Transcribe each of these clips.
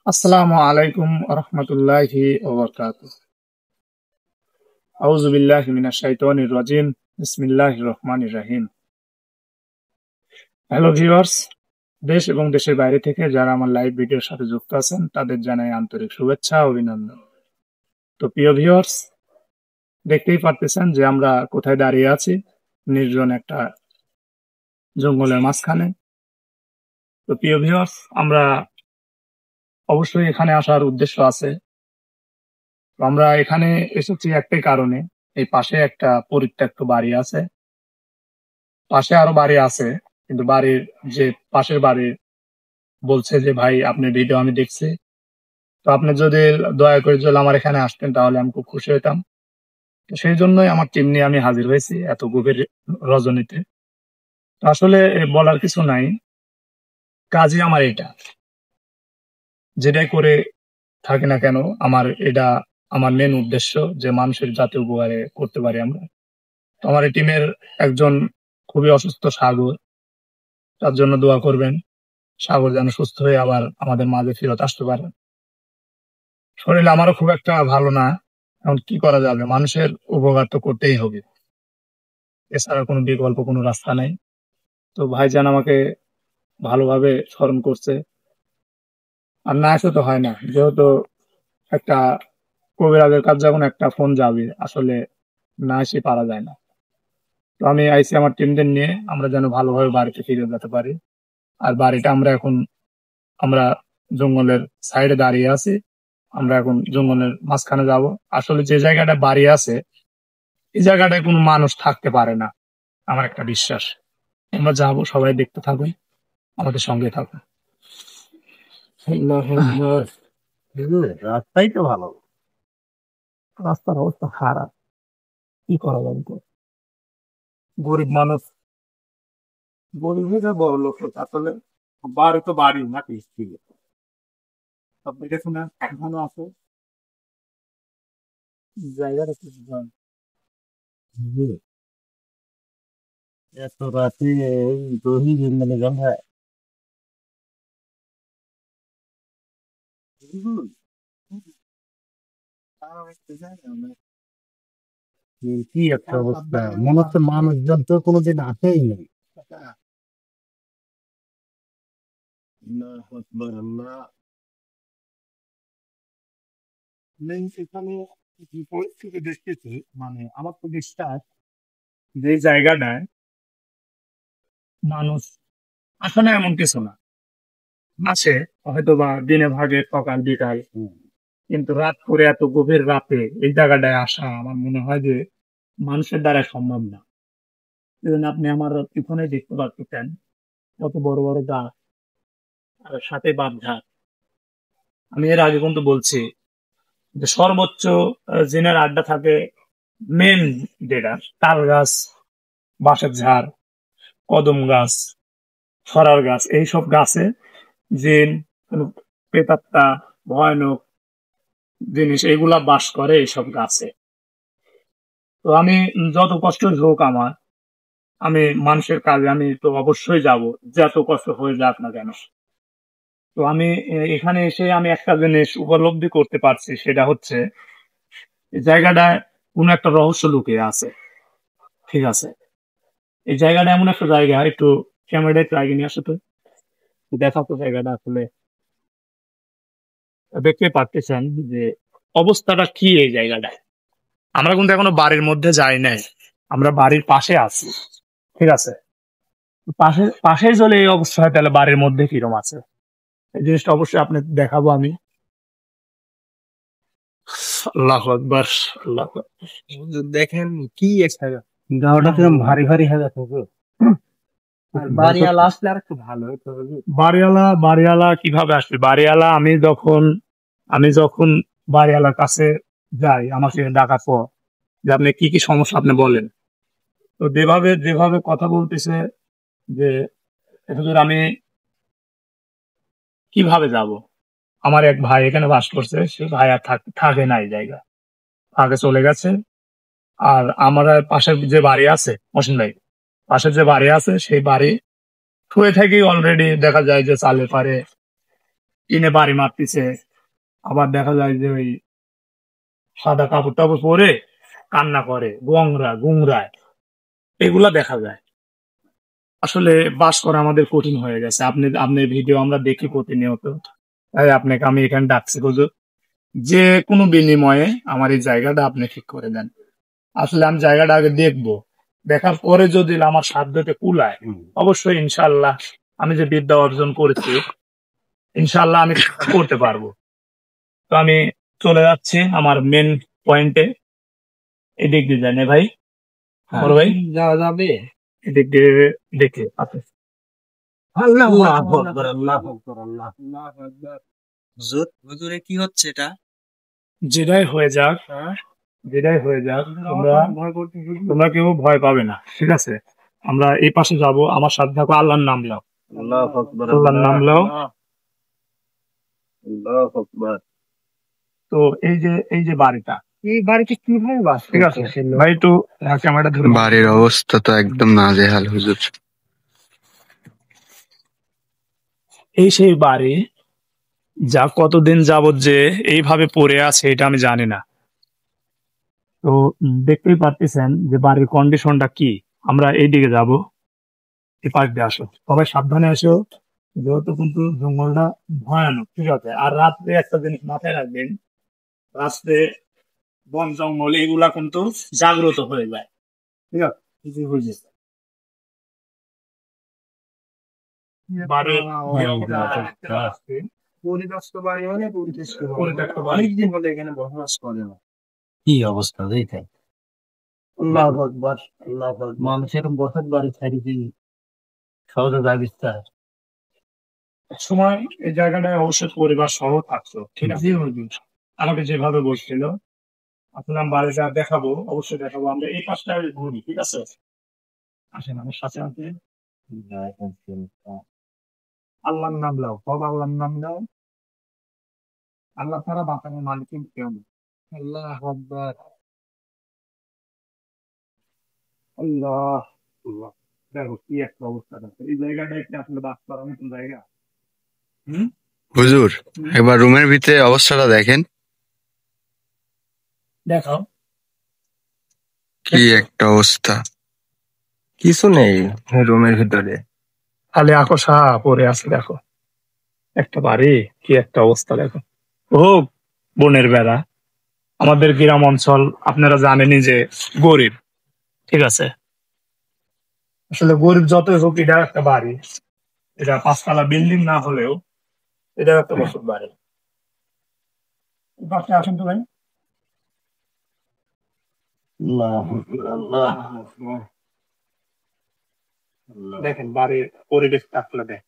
আসসালামু আলাইকুম রহমতুল্লাহি ওবরকাতুহ। আউযু বিল্লাহি মিনাশ শাইতানির রাজিম। বিসমিল্লাহির রহমানির রহিম। হ্যালো ভিউয়ার্স, দেশ এবং দেশের বাইরে থেকে যারা আমার লাইভ ভিডিওর সাথে যুক্ত আছেন তাদের জানাই আন্তরিক শুভেচ্ছা ও অভিনন্দন। তো প্রিয় ভিউয়ার্স, দেখতেই পারতেছেন যে আমরা কোথায় দাঁড়িয়ে আছি, নির্জন একটা জঙ্গলের মাঝখানে। তো প্রিয় ভিউয়ার্স, আমরা অবশ্যই এখানে আসার উদ্দেশ্য আছে। তো আমরা এখানে এসেছি একটাই কারণে, এই পাশে একটা পরিত্যক্ত বাড়ি আছে, পাশে আরো বাড়ি আছে, কিন্তু বাড়ির যে পাশের বাড়ি বলছে যে ভাই আপনার ভিডিও আমি দেখছি, তো আপনি যদি দয়া করে যদি আমার এখানে আসতেন তাহলে আমি খুব খুশি হতাম। তো সেই জন্যই আমার টিম নিয়ে আমি হাজির হয়েছি এত গভীর রজনীতে। তো আসলে বলার কিছু নাই, কাজই আমার এটা, যেটাই করে থাকি না কেন আমার এটা আমার মেন উদ্দেশ্য যে মানুষের যাতে উপকারে করতে পারি আমরা। তো আমার এই টিমের একজন খুবই অসুস্থ সাগর, তার জন্য দোয়া করবেন। সাগর যেন সুস্থ হয়ে আবার আমাদের মাঝে ফেরত আসতে পারে। শরীর আমারও খুব একটা ভালো না, এখন কি করা যাবে, মানুষের উপকার তো করতেই হবে, এছাড়া কোনো বিকল্প কোনো রাস্তা নাই। তো ভাইজান আমাকে ভালোভাবে স্মরণ করছে, আর না এসে তো হয় না, যেহেতু একটা কবিরাজের কাজ যখন একটা ফোন যাবে আসলে না এসে পারা যায় না। তো আমি আইসি আমার টিমদের নিয়ে, আমরা যেন ভালোভাবে বাড়িতে ফিরে যেতে পারি। আর বাড়িটা আমরা জঙ্গলের সাইডে দাঁড়িয়ে আছি, আমরা এখন জঙ্গলের মাঝখানে যাব। আসলে যে জায়গাটা বাড়ি আছে এই জায়গাটায় কোনো মানুষ থাকতে পারে না, আমার একটা বিশ্বাস। আমরা যাবো, সবাই দেখতে থাকুন, আমাদের সঙ্গে থাকুন। আল্লাহু আকবার। রাস্তাই তো ভালো। রাস্তার অবস্থা খারাপ, কি করা যাবে তো? গরিব মানুষ, গরিব হয়ে যায় বড় লোক হোক, আসলে বাড়ি তো বাড়ি নাকি ছিল, সব দেখে শুনে এখনো আছে জায়গাটা খুব ভালো। হুম, এত রাতে এই দহি জঙ্গলে গন্ধ। কি একটা অবস্থা, মনে হচ্ছে মানুষজন তো কোনোদিন আসেই নেই। আল্লাহু আকবার, আল্লাহ। এখানে যে পরিস্থিতি দেখতেছি, মানে আমার তো বিশ্বাস যে এই জায়গাটায় মানুষ আসে না এমন কিছু না, আছে হয়তো বা দিনে ভাগে সকাল বিকাল, হুম, কিন্তু রাত করে এত গভীর রাতে এই জায়গাটায় আসা আমার মনে হয় যে মানুষের দ্বারা সম্ভব না। যেমন আপনি আমার পিছনে দেখতে পাচ্ছেন কত বড় বড় গাছ, আর সাথে বাঁধঝাড়। আমি এর আগে কিন্তু বলছি যে সর্বোচ্চ জিনের আড্ডা থাকে মেন যেটা তাল গাছ, বাঁশের ঝাড়, কদম গাছ, সরার গাছ, এইসব গাছে জিন, কোনো প্রেতাত্মা, ভয়ানক জিনিস এইগুলা বাস করে এইসব গাছে। তো আমি যত কষ্টই হোক আমার, আমি মানুষের কাজে আমি তো অবশ্যই যাব, যত কষ্ট হয়ে যাক না কেন। তো আমি এখানে এসে আমি একটা জিনিস উপলব্ধি করতে পারছি, সেটা হচ্ছে এই জায়গাটায় কোনো একটা রহস্য লুকিয়ে আছে। ঠিক আছে, এই জায়গাটা এমন একটা জায়গা, একটু ক্যামেরাটা একটু আগে নিয়ে আসো তো, দেখাও তো জায়গাটা আসলে। দেখতে পারতেছেন যে অবস্থাটা কি এই জায়গাটায়। আমরা কিন্তু এখনো বাড়ির মধ্যে যাই নাই, আমরা বাড়ির পাশে আছি। ঠিক আছে, পাশে পাশে চলে এই অবস্থা হয় তাহলে বাড়ির মধ্যে কিরম আছে, এই জিনিসটা অবশ্যই আপনাকে দেখাবো আমি। আল্লাহু আকবার, আল্লাহু আকবার। দেখেন কি একটা গাওটা কিরম ভারী ভারী হয়ে যাচ্ছে গো। আর বাড়িওয়ালা আসলে আর একটু ভালো হতো। বাড়িওয়ালা কিভাবে আসবে? বাড়িওয়ালা আমি যখন বাড়িওয়ালার কাছে যাই, আমাকে ডাকার পর যে আপনি কি কি সমস্যা আপনি বলেন, তো যেভাবে যেভাবে কথা বলতেছে যে হুজুর আমি কিভাবে যাব, আমার এক ভাই এখানে বাস করছে, সে ভাই আর থাকে না এই জায়গা, আগে চলে গেছে। আর আমার পাশের যে বাড়ি আছে মহসিন ভাই, পাশের যে বাড়ি আছে সেই বাড়ি শুয়ে থেকেই অলরেডি দেখা যায় যে চালে পারে টিনে বাড়ি মারতেছে, আবার দেখা যায় যে ওই সাদা কাপড় টাপড় পরে কান্না করে, গুংরায়, এগুলা দেখা যায়। আসলে বাস করা আমাদের কঠিন হয়ে গেছে। আপনার ভিডিও আমরা দেখি প্রতিনিয়ত, তাই আপনাকে আমি এখানে ডাকছি হুজুর, যে কোনো বিনিময়ে আমার এই জায়গাটা আপনি ঠিক করে দেন। আসলে আমি জায়গাটা আগে দেখবো, দেখার পরে যদি আমার সাধ্যতে কুলায়, অবশ্যই ইনশাল্লাহ আমি যে বিদ্যা অর্জন করেছি ইনশাল্লাহ আমি করতে পারবো। তো আমি চলে যাচ্ছি আমার মেন পয়েন্টে। এদিক দিয়ে জানে ভাই, বড় ভাই যাওয়া যাবে। এদিক দিয়ে দেখে আপনি আল্লাহু আকবার, আল্লাহু আকবার, আল্লাহু আকবার। হুজুর, হুজুরে কি হচ্ছে এটা? যেটাই হয়ে যাক, যেটাই হয়ে যাক, তোমরা কেউ ভয় পাবে না, ঠিক আছে? আমরা এই পাশে যাব, আমার সাথে থাকো, আল্লাহর নাম নাও, আল্লাহু আকবার, আল্লাহর নাম নাও। আল্লাহু আকবার। তো এই যে বাড়িটা, এই বাড়িতে কিভাবে বাস ঠিক আছে ভাই, একটু ক্যামেরাটা ধরে বাড়ির অবস্থা তো একদম নাজেহাল হুজুর। এই সেই বাড়ি যা কতদিন যাবত যে এইভাবে পড়ে আছে এটা আমি জানি না। তো দেখতেই পারতেছেন যে বাড়ির কন্ডিশনটা কি। আমরা এইদিকে যাব, এই পাশ দিয়ে আসো, সবাই সাবধানে আসো, যেহেতু কিন্তু জঙ্গলটা ভয়ানক, ঠিক আছে? আর রাত্রে একটা জিনিস মাথায় রাখবেন, রাত্রে বন জঙ্গল এগুলা কিন্তু জাগ্রত হয়ে যায়, ঠিক আছে? কিছু বুঝেছে এখানে বসবাস করে না। কি অবস্থা দেখেন। আল্লাহু আকবার, আল্লাহু আকবার। মানুষের বসত বাড়ি ছাড়িয়ে সহজে যাবিস। সময় এই জায়গাটায় অবশ্যই পরিবার সহ থাকতো, ঠিক আছে? আমাকে যেভাবে বলছিল, আসলে আমি বাড়িটা দেখাবো, অবশ্যই দেখাবো। আমরা এই পাশটা ঘুরি, ঠিক আছে? আসেন আমার সাথে আছে। আল্লাহর নাম নাও, সব আল্লাহর নাম নাও। আল্লাহ ছাড়া বাঁচানোর মালিক কিন্তু কেউ নেই। আল্লাহু আকবার, আল্লাহ, আল্লাহ। দেখো কি একটা অবস্থা আছে এই জায়গাটা, একটা আসলে বাস করার মতন জায়গা। হুজুর, একবার রুমের ভিতরে অবস্থাটা দেখেন, দেখাও, কি একটা অবস্থা। কিছু নেই রুমের ভিতরে, খালি আকশা পড়ে আছে। দেখো একটা বাড়ি, কি একটা অবস্থা দেখো। ও বনের বেড়া, আমাদের গ্রাম অঞ্চল আপনারা জানেনই যে গরিব, ঠিক আছে? আসলে গরিব যতই হোক, এটা একটা বাড়ি, এটা 5 তলা বিল্ডিং না হলেও এটা একটা বসত বাড়ি। পাশে আসেন তো ভাই। দেখেন বাড়ির পরিবেশটা আসলে দেখ,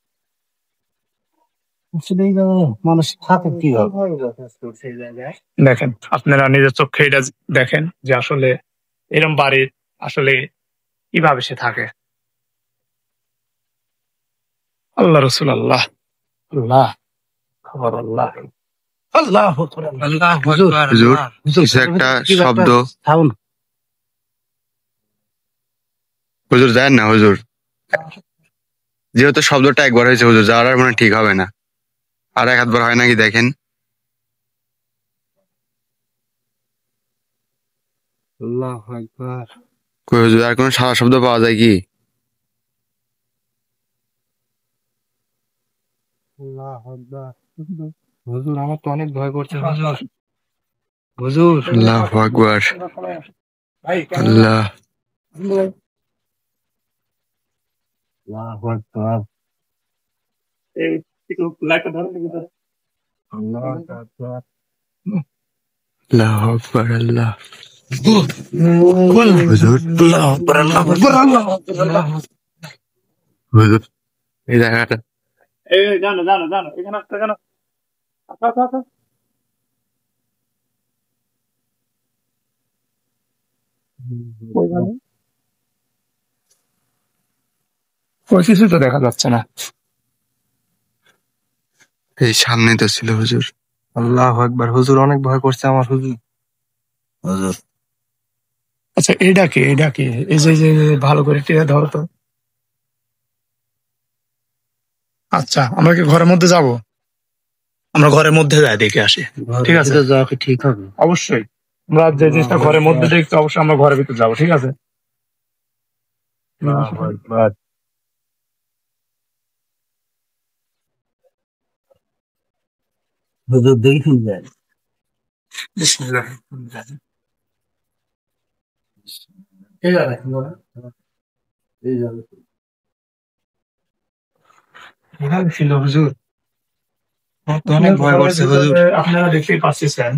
মানুষ থাকে কি দেখেন আপনারা নিজের চোখে এটা দেখেন যে আসলে এরকম বাড়ির আসলে কিভাবে সে থাকে। আল্লাহ রসুল, আল্লাহ, আল্লাহ, খবর আল্লাহ, আল্লাহ, হুজুর, কিছু একটা শব্দ। হুজুর দেন না হুজুর, যেহেতু শব্দটা একবার হয়েছে হুজুর, যাওয়ার আর মনে হয় ঠিক হবে না। আর এক হাতবার হয় নাকি দেখেন। আল্লাহু আকবার। কই হুজুর, আর কোনো সারা শব্দ পাওয়া যায় কি? আল্লাহু আকবার। হুজুর, আমার তো অনেক ভয় করছে হুজুর। হুজুর, আল্লাহু আকবার, ভাই আল্লাহ, আল্লাহু আকবার, এই একটু লাইটটা ধরেন দেখি ধরে। আল্লাহু আকবার। আল্লাহু আকবার, আল্লাহ। হুজুর, আল্লাহু আকবার, আল্লাহু আকবার, আল্লাহু আকবার। হুজুর, এই জায়গাটা এই জানো জানো জানো, এখানে আসতে কেন? আচ্ছা আচ্ছা আচ্ছা, ওই কিছু তো দেখা যাচ্ছে না। এই সামনে তো ছিল হুজুর। আল্লাহু আকবার। হুজুর, অনেক ভয় করছে আমার হুজুর। হুজুর, আচ্ছা এটা কি, এটা কি? এই যে যে যে ভালো করে টিয়া ধরো তো। আচ্ছা আমরা কি ঘরের মধ্যে যাব? আমরা ঘরের মধ্যে যাই দেখে আসি, ঠিক আছে? যাওয়া কি ঠিক হবে? অবশ্যই আমরা যে জিনিসটা ঘরের মধ্যে দেখছি অবশ্যই আমরা ঘরের ভিতরে যাবো, ঠিক আছে? আল্লাহু আকবার। হুজুর দেখুন যায়। বিসমিল্লাহ। এই যাবে এই যাবে। এখানে ছিল হুজুর। আমার তো অনেক ভয় করছে হুজুর। আপনারা দেখতেই পাচ্ছেন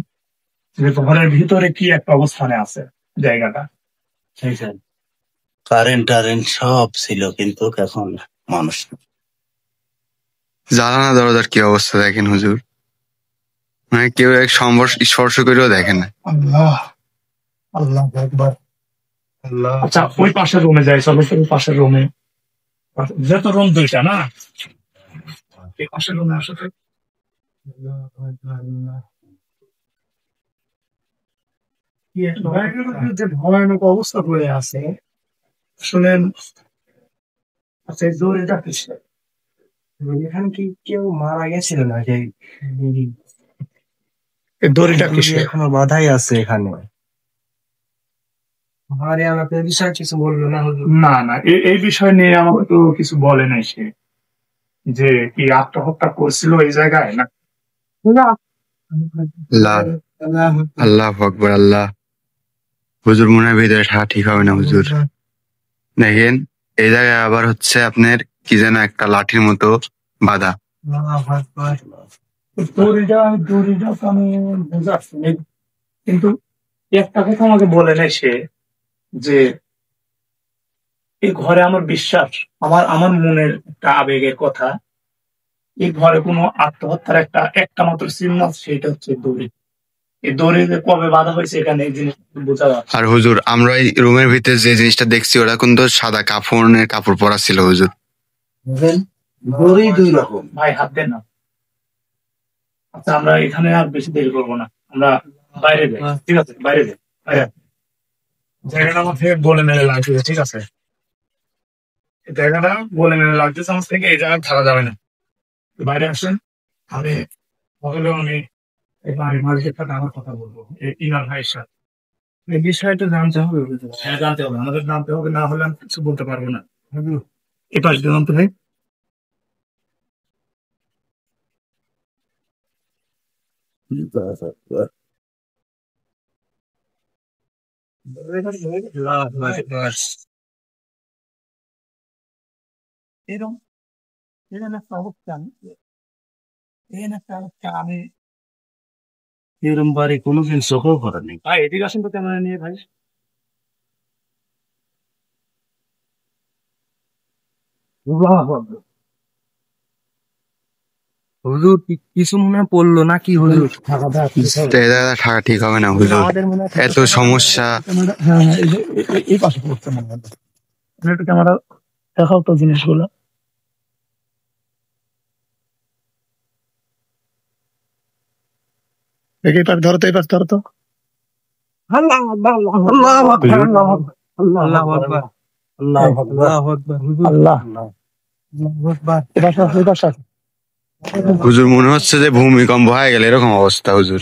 যে ঘরের ভিতরে কি একটা অবস্থানে আছে জায়গাটা। কারেন্ট টারেন্ট সব ছিল, কিন্তু এখন মানুষ নেই। জানালা দরজার কি অবস্থা দেখেন হুজুর, মানে কেউ এক স্পর্শ করেও দেখে না। আল্লাহ আল্লাহ আকবার। আল্লাহ। আচ্ছা ওই পাশের রুমে যাই, চলো ওই পাশের রুমে। যেহেতু রুম দুইটা না, এই পাশের রুমে আসো তো। কি একটা যে ভয়ানক অবস্থা হয়ে আছে শুনেন। আচ্ছা এই দড়িটা কিসের? এখানে কি কেউ মারা গেছিল না? যে এই দড়িটা কিসের? এখনো বাধাই আছে এখানে। আরে আমাকে এই বিষয়ে কিছু বললো না হুজুর। না না, এই বিষয় নিয়ে আমাকে তো কিছু বলে নাই সে, যে কি আত্মহত্যা করছিল এই জায়গায় না। আল্লাহ আল্লাহ আকবার। আল্লাহ, হুজুর মনে হয় ভিতরে থাকা ঠিক হবে না হুজুর। দেখেন এই জায়গায় আবার হচ্ছে আপনার কি যেন একটা লাঠির মতো বাধা। দড়িটা দড়িটা তো আমি বুঝাচ্ছি, কিন্তু একটা কথা আমাকে বলে নাই সে, যে এই ঘরে আমার বিশ্বাস, আমার মনের একটা আবেগের কথা, এই ঘরে কোনো আত্মহত্যার একটা মাত্র চিহ্ন আছে, সেটা হচ্ছে দড়ি। এই দড়ি যে কবে বাঁধা হয়েছে এখানে এই জিনিস বোঝা যাচ্ছে। আর হুজুর আমরা এই রুমের ভিতরে যে জিনিসটা দেখছি ওরা কিন্তু সাদা কাপড় পরা ছিল হুজুর। দড়ি দুই রকম। ভাই হাত দেন না। আচ্ছা আমরা এখানে আর বেশি দেরি করবো না, আমরা বাইরে যাই, ঠিক আছে? বাইরে যাই, বাইরে। জায়গাটা আমার থেকে বলে মেলে লাগছে, ঠিক আছে? এই জায়গাটা বলে মেলে লাগতেছে আমার থেকে, এই জায়গায় থাকা যাবে না। বাইরে আসেন, আমি হলেও আমি এই বাড়ির মালিকের সাথে আমার কথা বলবো, এই ইনার ভাইয়ের সাথে। এই বিষয়টা জানতে হবে। হ্যাঁ জানতে হবে, আমাদের জানতে হবে, না হলে আমি কিছু বলতে পারবো না। এই পাশ দিয়ে জানতে ভাই। এরকম এরকম একটা অবস্থা আমি এরম বাড়ি কোনোদিন চোখেও করা নেই। ভাই এদিকে আসেন তো ক্যামেরা নিয়ে ভাই। হুজুর কিছু মনে হয় পড়লো নাকি হুজুর? তো এই জায়গায় থাকা ঠিক হবে না হুজুর, আমাদের মনে হয় এত সমস্যা। হ্যাঁ হ্যাঁ, এই পাশে পড়ছে মনে হয়। একটু ক্যামেরা দেখাও তো জিনিসগুলো। দেখে এই পাশ ধরো তো, এই পাশ ধরো তো। আল্লাহ আল্লাহ আল্লাহ আল্লাহ আকবার আল্লাহ আকবার আল্লাহ আকবার আল্লাহ আকবার হুজুর আল্লাহ আল্লাহু আকবার। এই পাশে আসো, এই পাশে আসো। হুজুর মনে হচ্ছে যে ভূমিকম্প হয়ে গেল এরকম অবস্থা হুজুর।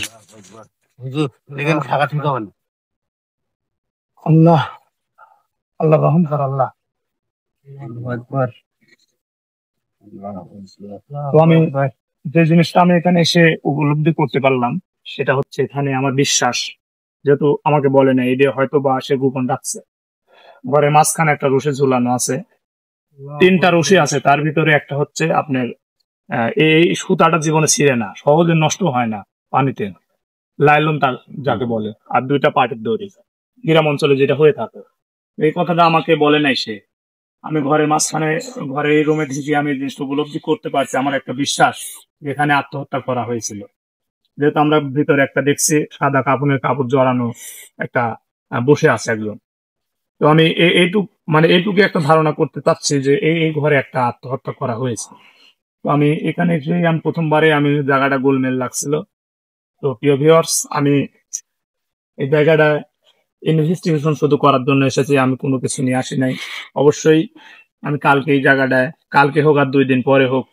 হুজুর এখানে থাকা ঠিক হবে না। আল্লাহ আল্লাহ রহম কর আল্লাহ। আল্লাহু আকবার। তো আমি যে জিনিসটা আমি এখানে এসে উপলব্ধি করতে পারলাম সেটা হচ্ছে, এখানে আমার বিশ্বাস, যেহেতু আমাকে বলে না, এটা হয়তো বা সে গোপন রাখছে। ঘরের মাঝখানে একটা রশি ঝুলানো আছে, 3টা রশি আছে, তার ভিতরে একটা হচ্ছে আপনার এই সুতাটা জীবনে ছিঁড়ে না, সহজে নষ্ট হয় না পানিতে, লাইলন তার যাকে বলে, আর 2টা পাটের দড়ি, গ্রাম অঞ্চলে যেটা হয়ে থাকে। এই কথাটা আমাকে বলে নাই সে। আমি ঘরের মাঝখানে, ঘরে এই রুমে ঢুকে আমি এই জিনিসটা উপলব্ধি করতে পারছি, আমার একটা বিশ্বাস এখানে আত্মহত্যা করা হয়েছিল। যেহেতু আমরা ভিতরে একটা দেখছি সাদা কাপড় জড়ানো একটা বসে আছে একজন। তো আমি এইটুক মানে এইটুকু একটা ধারণা করতে চাচ্ছি যে এই ঘরে একটা আত্মহত্যা করা হয়েছে। তো আমি এখানে এসে আমি প্রথমবারে আমি জায়গাটা গোলমেল লাগছিল। তো প্রিয় ভিউয়ার্স, আমি এই জায়গাটা ইনভেস্টিগেশন শুধু করার জন্য এসেছি, আমি কোনো কিছু নিয়ে আসি নাই। অবশ্যই আমি কালকে এই জায়গাটায়, কালকে হোক আর 2 দিন পরে হোক,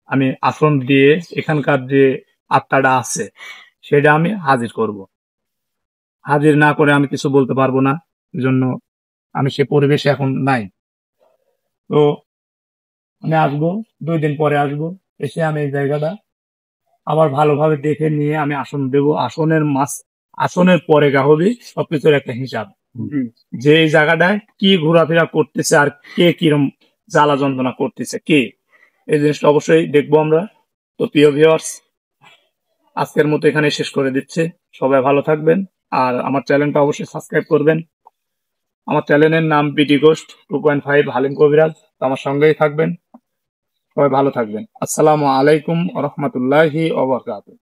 আমি আফ্রন দিয়ে এখানকার যে আত্মাটা আছে সেটা আমি হাজির করব। হাজির না করে আমি কিছু বলতে পারবো না, এজন্য আমি সে পরিবেশে এখন নাই। তো আমি আসবো, 2 দিন পরে আসবো, এসে আমি এই জায়গাটা আবার ভালোভাবে দেখে নিয়ে আমি আসন দেব। আসনের পরে গা হবে সবকিছুর একটা হিসাব, যে এই জায়গাটায় কি ঘোরাফেরা করতেছে আর কে কিরম জ্বালা যন্ত্রণা করতেছে কে, এই জিনিসটা অবশ্যই দেখবো আমরা। তো প্রিয় ভিউয়ার্স, আজকের মতো এখানে শেষ করে দিচ্ছি। সবাই ভালো থাকবেন আর আমার চ্যানেলটা অবশ্যই সাবস্ক্রাইব করবেন। আমার চ্যানেলের নাম বিডি গোস্ট 2.5 হালিম কবিরাজ। তো আমার সঙ্গেই থাকবেন, সবাই ভালো থাকবেন। আসসালামু আলাইকুম ওয়া রাহমাতুল্লাহি ওয়া বারাকাতুহু।